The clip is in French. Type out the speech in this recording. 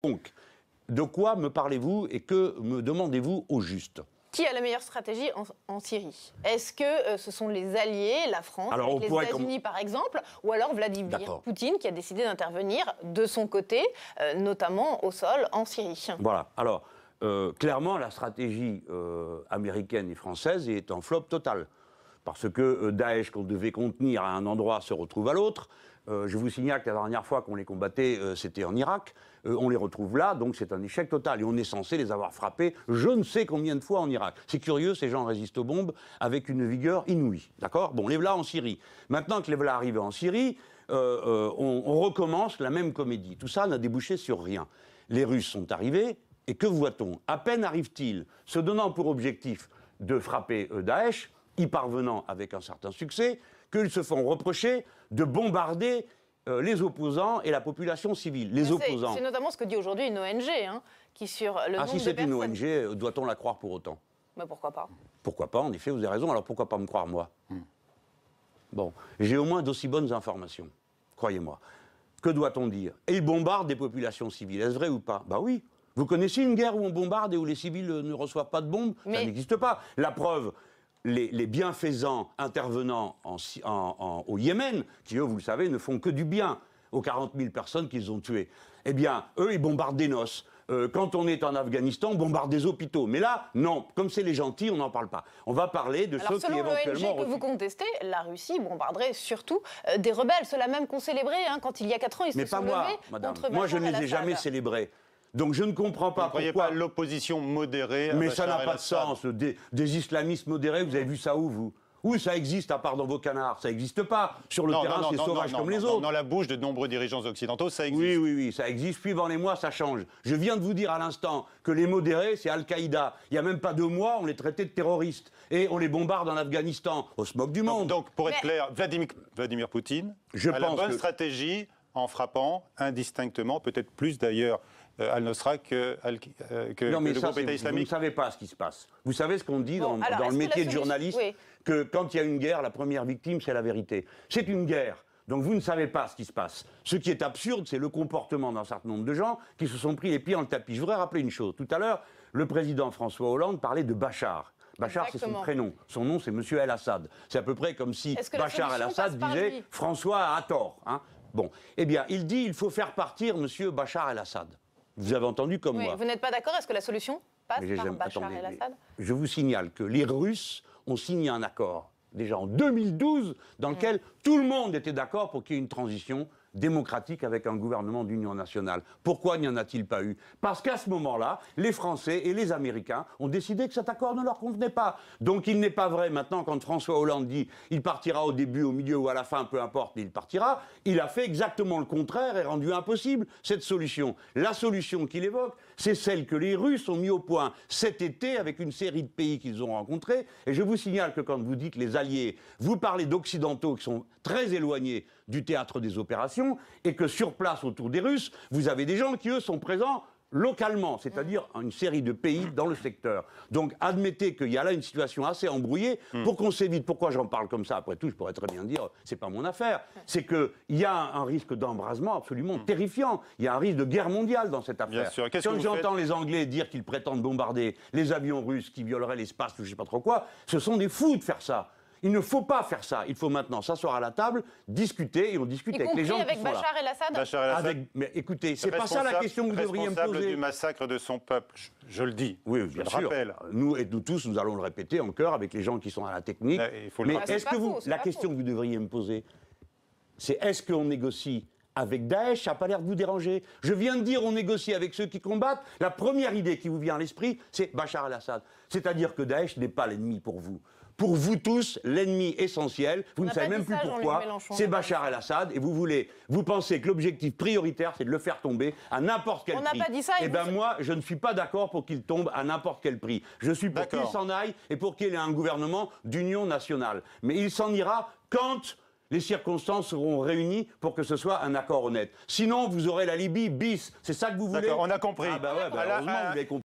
Donc, de quoi me parlez-vous et que me demandez-vous au juste? Qui a la meilleure stratégie en Syrie? Est-ce que ce sont les alliés, la France, avec les États-Unis par exemple, ou alors Vladimir Poutine qui a décidé d'intervenir de son côté, notamment au sol en Syrie? Voilà. Alors, clairement, la stratégie américaine et française est en flop total. Parce que Daesh, qu'on devait contenir à un endroit, se retrouve à l'autre. Je vous signale que la dernière fois qu'on les combattait, c'était en Irak. On les retrouve là, donc c'est un échec total. Et on est censé les avoir frappés je ne sais combien de fois en Irak. C'est curieux, ces gens résistent aux bombes avec une vigueur inouïe. D'accord? Bon, les voilà en Syrie. Maintenant que les voilà arrivés en Syrie, on recommence la même comédie. Tout ça n'a débouché sur rien. Les Russes sont arrivés, et que voit-on? À peine arrivent-ils, se donnant pour objectif de frapper Daesh, y parvenant avec un certain succès, qu'ils se font reprocher de bombarder les opposants et la population civile. Les opposants. C'est notamment ce que dit aujourd'hui une ONG, hein, qui sur le nombre de personnes... Ah, si c'est une ONG, doit-on la croire pour autant? Bah pourquoi pas? Pourquoi pas, en effet, vous avez raison. Alors pourquoi pas me croire, moi? Bon, j'ai au moins d'aussi bonnes informations, croyez-moi. Que doit-on dire? Et ils bombardent des populations civiles, est-ce vrai ou pas? Bah oui. Vous connaissez une guerre où on bombarde et où les civils ne reçoivent pas de bombes? Ça n'existe pas. La preuve... Les bienfaisants intervenant au Yémen, qui eux, vous le savez, ne font que du bien aux 40 000 personnes qu'ils ont tuées. Eh bien, eux, ils bombardent des noces. Quand on est en Afghanistan, on bombarde des hôpitaux. Mais là, non, comme c'est les gentils, on n'en parle pas. On va parler de ceux qui éventuellement... Selon l'ONG que vous contestez, la Russie bombarderait surtout des rebelles. Ceux-là même qu'on célébrait, hein, quand il y a 4 ans, ils se sont levés contre Bachar el-Assad. Moi, je ne les ai jamais célébrés. Donc je ne comprends pas pourquoi... Vous ne croyez pas l'opposition modérée à Mais Bachar ça n'a pas de el-Assad. sens. Des islamistes modérés, vous avez vu ça où, vous? Où ça existe, à part dans vos canards? Ça n'existe pas. Sur le terrain, c'est sauvage comme les autres. Dans la bouche de nombreux dirigeants occidentaux, ça existe. Oui, ça existe. Suivant les mois, ça change. Je viens de vous dire à l'instant que les modérés, c'est Al-Qaïda. Il n'y a même pas 2 mois, on les traitait de terroristes. Et on les bombarde en Afghanistan. On se moque du monde. Donc pour être clair, Vladimir Poutine a la bonne stratégie en frappant indistinctement, peut-être plus d'ailleurs, Al-Nosra que le groupe État islamique. Vous ne savez pas ce qui se passe. Vous savez ce qu'on dit dans le métier de journaliste, que quand il y a une guerre, la première victime, c'est la vérité. C'est une guerre. Donc vous ne savez pas ce qui se passe. Ce qui est absurde, c'est le comportement d'un certain nombre de gens qui se sont pris les pieds dans le tapis. Je voudrais rappeler une chose. Tout à l'heure, le président François Hollande parlait de Bachar. Bachar, c'est son prénom. Son nom, c'est Monsieur El-Assad. C'est à peu près comme si Bachar el-Assad disait « François a tort hein ». Bon, eh bien, il dit il faut faire partir Monsieur Bachar el-Assad. Vous avez entendu comme moi. Vous n'êtes pas d'accord? Est-ce que la solution passe par Bachar el-Assad? Je vous signale que les Russes ont signé un accord, déjà en 2012, dans lequel tout le monde était d'accord pour qu'il y ait une transition démocratique avec un gouvernement d'union nationale. Pourquoi n'y en a-t-il pas eu? Parce qu'à ce moment-là, les Français et les Américains ont décidé que cet accord ne leur convenait pas. Donc il n'est pas vrai maintenant quand François Hollande dit il partira au début, au milieu ou à la fin, peu importe, il partira. Il a fait exactement le contraire et rendu impossible cette solution. La solution qu'il évoque, c'est celle que les Russes ont mis au point cet été avec une série de pays qu'ils ont rencontrés. Et je vous signale que quand vous dites les alliés, vous parlez d'occidentaux qui sont très éloignés du théâtre des opérations, et que sur place, autour des Russes, vous avez des gens qui, eux, sont présents localement, c'est-à-dire une série de pays dans le secteur. Donc, admettez qu'il y a là une situation assez embrouillée pour qu'on s'évite. Pourquoi j'en parle comme ça? Après tout, je pourrais très bien dire, c'est pas mon affaire. C'est qu'il y a un risque d'embrasement absolument terrifiant. Il y a un risque de guerre mondiale dans cette affaire. Bien sûr. Quand j'entends les Anglais dire qu'ils prétendent bombarder les avions russes qui violeraient l'espace ou je sais pas trop quoi, ce sont des fous de faire ça. Il ne faut pas faire ça. Il faut maintenant s'asseoir à la table, discuter, et on discute avec les gens qui sont là. Bachar el-Assad. Mais écoutez, c'est pas ça la question que vous devriez me poser. Responsable du massacre de son peuple, je le dis. Oui, bien sûr. Rappelle. Nous tous, nous allons le répéter en chœur avec les gens qui sont à la technique. Mais est-ce que la question que vous devriez me poser, c'est est-ce qu'on négocie avec Daesh? Ça n'a pas l'air de vous déranger. Je viens de dire on négocie avec ceux qui combattent. La première idée qui vous vient à l'esprit, c'est Bachar el-Assad. C'est-à-dire que Daesh n'est pas l'ennemi pour vous. Pour vous tous, l'ennemi essentiel, vous ne savez même plus pourquoi, c'est Bachar el-Assad, et vous pensez que l'objectif prioritaire, c'est de le faire tomber à n'importe quel prix. On n'a pas dit ça. Eh bien moi, je ne suis pas d'accord pour qu'il tombe à n'importe quel prix. Je suis pour qu'il s'en aille et pour qu'il ait un gouvernement d'union nationale. Mais il s'en ira quand les circonstances seront réunies pour que ce soit un accord honnête. Sinon, vous aurez la Libye bis. C'est ça que vous voulez? D'accord, on a compris. Ah bah ouais, heureusement que vous avez compris.